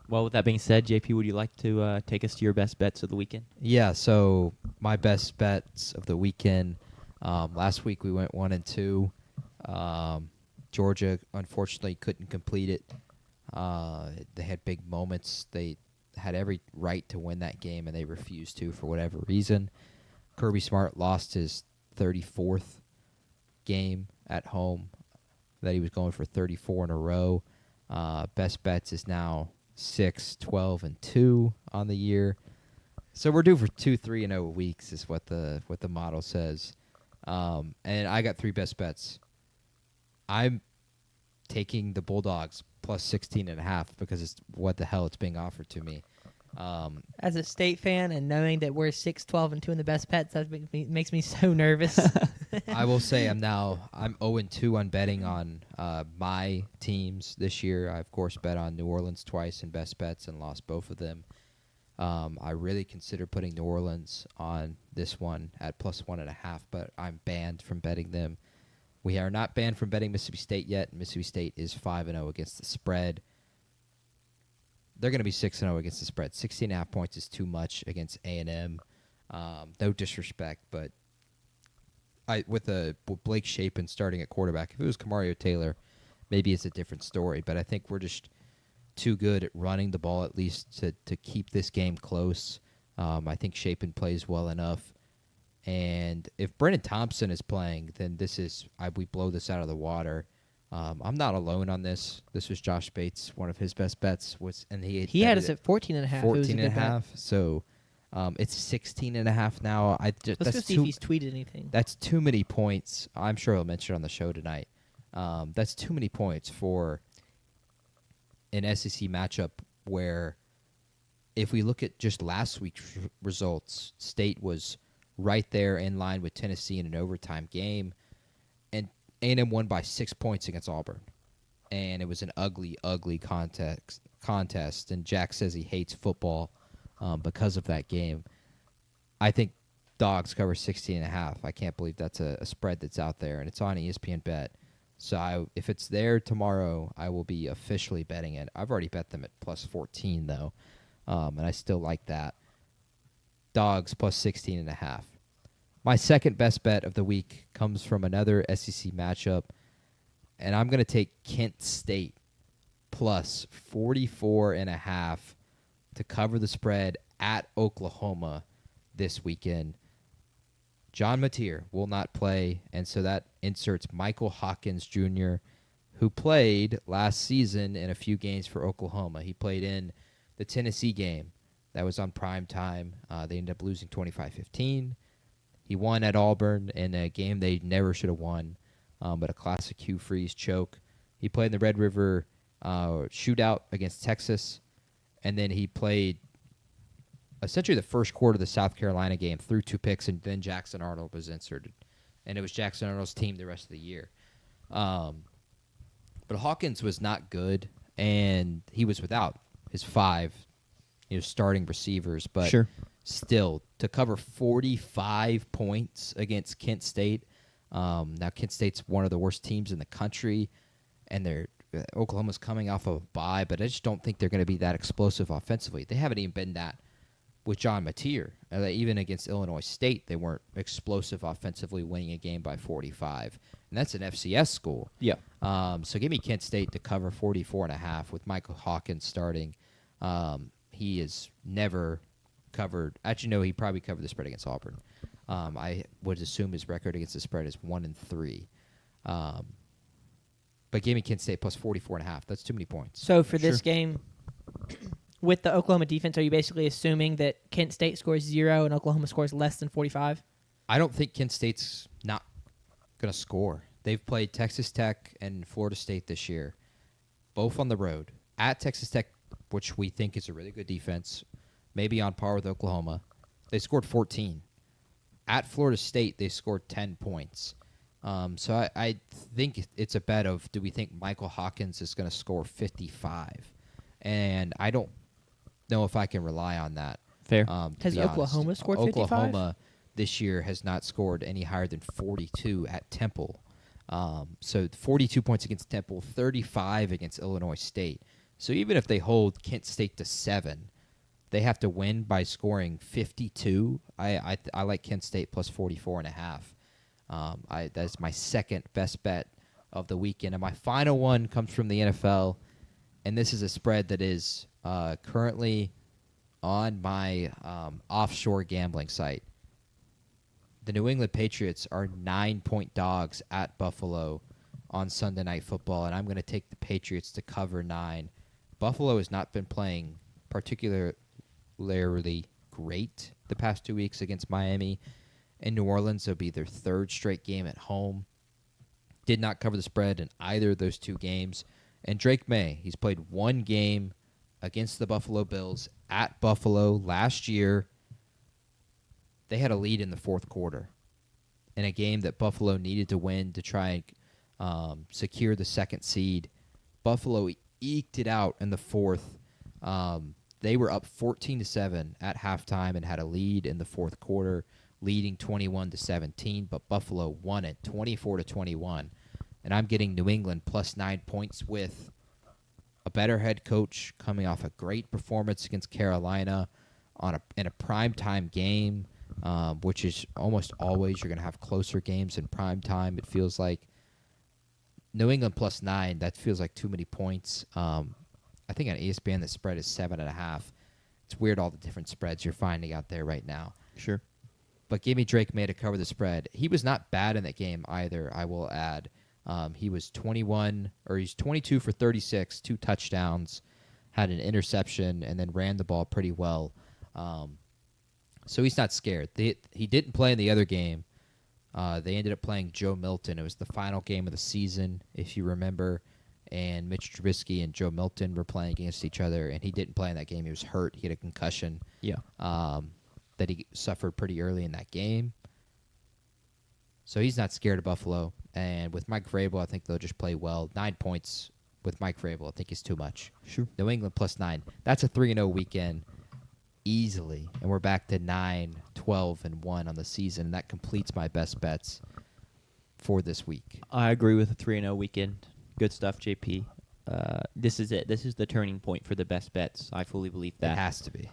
Well, with that being said, JP, would you like to take us to your best bets of the weekend? Yeah, so my best bets of the weekend. Last week we went 1-2. Georgia unfortunately couldn't complete it. They had big moments. They had every right to win that game, and they refused to for whatever reason. Kirby Smart lost his 34th game at home that he was going for 34 in a row. Best bets is now 6, 12, and 2 on the year. So we're due for 2, 3, and 0 weeks is what the model says. And I got 3 best bets. I'm taking the Bulldogs plus 16.5 because it's what the hell it's being offered to me. As a state fan and knowing that we're 6, 12, and 2 in the best bets, that makes me so nervous. I will say I'm 0-2 on betting on my teams this year. I of course bet on New Orleans twice in best bets and lost both of them. I really consider putting New Orleans on this one at plus 1.5, but I'm banned from betting them. We are not banned from betting Mississippi State yet. Mississippi State is 5-0 against the spread. They're going to be 6-0 against the spread. 16.5 points is too much against A&M. No disrespect, but with Blake Shapen starting at quarterback, if it was Kamario Taylor, maybe it's a different story. But I think we're just too good at running the ball, at least to keep this game close. I think Shapen plays well enough. And if Brennan Thompson is playing, then we blow this out of the water. I'm not alone on this. This was Josh Bates, one of his best bets, and he had us at 14.5. 14.5. So it's 16.5 now. Let's go see if he's tweeted anything. That's too many points. I'm sure he'll mention it on the show tonight. That's too many points for an SEC matchup where, if we look at just last week's results, State was right there in line with Tennessee in an overtime game, and A&M won by 6 points against Auburn, and it was an ugly, ugly contest. And Jack says he hates football because of that game. I think Dogs cover 16.5. I can't believe that's a spread that's out there, and it's on ESPN Bet. So if it's there tomorrow, I will be officially betting it. I've already bet them at plus 14, though, and I still like that. Dogs plus 16.5. My second best bet of the week comes from another SEC matchup, and I'm going to take Kent State plus 44.5 to cover the spread at Oklahoma this weekend. John Mateer will not play, and so that inserts Michael Hawkins Jr., who played last season in a few games for Oklahoma. He played in the Tennessee game. That was on prime time. They ended up losing 25-15. He won at Auburn in a game they never should have won, but a classic Hugh Freeze choke. He played in the Red River shootout against Texas, and then he played essentially the first quarter of the South Carolina game, threw 2 picks, and then Jackson Arnold was inserted. And it was Jackson Arnold's team the rest of the year. But Hawkins was not good, and he was without his 5 starting receivers, but still, to cover 45 points against Kent State. Now Kent State's one of the worst teams in the country, and Oklahoma's coming off of a bye, but I just don't think they're going to be that explosive offensively. They haven't even been that with John Mateer. Even against Illinois State, they weren't explosive offensively, winning a game by 45. And that's an FCS school. Yeah. So give me Kent State to cover 44.5 with Michael Hawkins starting. He has never covered. Actually, no, he probably covered the spread against Auburn. I would assume his record against the spread is 1-3. But give me Kent State plus 44.5. That's too many points. So for this game, with the Oklahoma defense, are you basically assuming that Kent State scores 0 and Oklahoma scores less than 45? I don't think Kent State's not going to score. They've played Texas Tech and Florida State this year, both on the road. At Texas Tech, which we think is a really good defense, maybe on par with Oklahoma, they scored 14. At Florida State, they scored 10 points. So I think it's a bet of, do we think Michael Hawkins is going to score 55? And I don't know if I can rely on that. Fair. Has Oklahoma scored 55? Oklahoma this year has not scored any higher than 42 at Temple. So 42 points against Temple, 35 against Illinois State. So even if they hold Kent State to 7, they have to win by scoring 52. I like Kent State plus 44.5. That's my second best bet of the weekend. And my final one comes from the NFL, and this is a spread that is currently on my offshore gambling site. The New England Patriots are 9-point dogs at Buffalo on Sunday Night Football, and I'm going to take the Patriots to cover 9. Buffalo has not been playing particularly great the past 2 weeks against Miami and New Orleans. It'll be their third straight game at home. Did not cover the spread in either of those 2 games. And Drake May, he's played 1 game against the Buffalo Bills at Buffalo last year. They had a lead in the fourth quarter in a game that Buffalo needed to win to try and secure the second seed. Buffalo eked it out in the fourth. They were up 14-7 at halftime and had a lead in the fourth quarter, leading 21-17. But Buffalo won it 24-21. And I'm getting New England plus 9 points with a better head coach coming off a great performance against Carolina in a primetime game, which is almost always you're going to have closer games in primetime. It feels like New England plus 9, that feels like too many points. I think on ESPN the spread is 7.5. It's weird all the different spreads you're finding out there right now. Sure. But give me Drake May to cover the spread. He was not bad in that game either, I will add. He's 22 for 36, 2 touchdowns, had an interception, and then ran the ball pretty well. So he's not scared. He didn't play in the other game. They ended up playing Joe Milton. It was the final game of the season, if you remember. And Mitch Trubisky and Joe Milton were playing against each other, and he didn't play in that game. He was hurt. He had a concussion that he suffered pretty early in that game. So he's not scared of Buffalo. And with Mike Vrabel, I think they'll just play well. 9 points with Mike Vrabel, I think is too much. Sure. New England plus 9. That's a 3-0 weekend easily. And we're back to 9, 12, and 1 on the season. And that completes my best bets for this week. I agree with a 3-0 weekend. Good stuff, JP. This is it. This is the turning point for the best bets. I fully believe that. It has to be.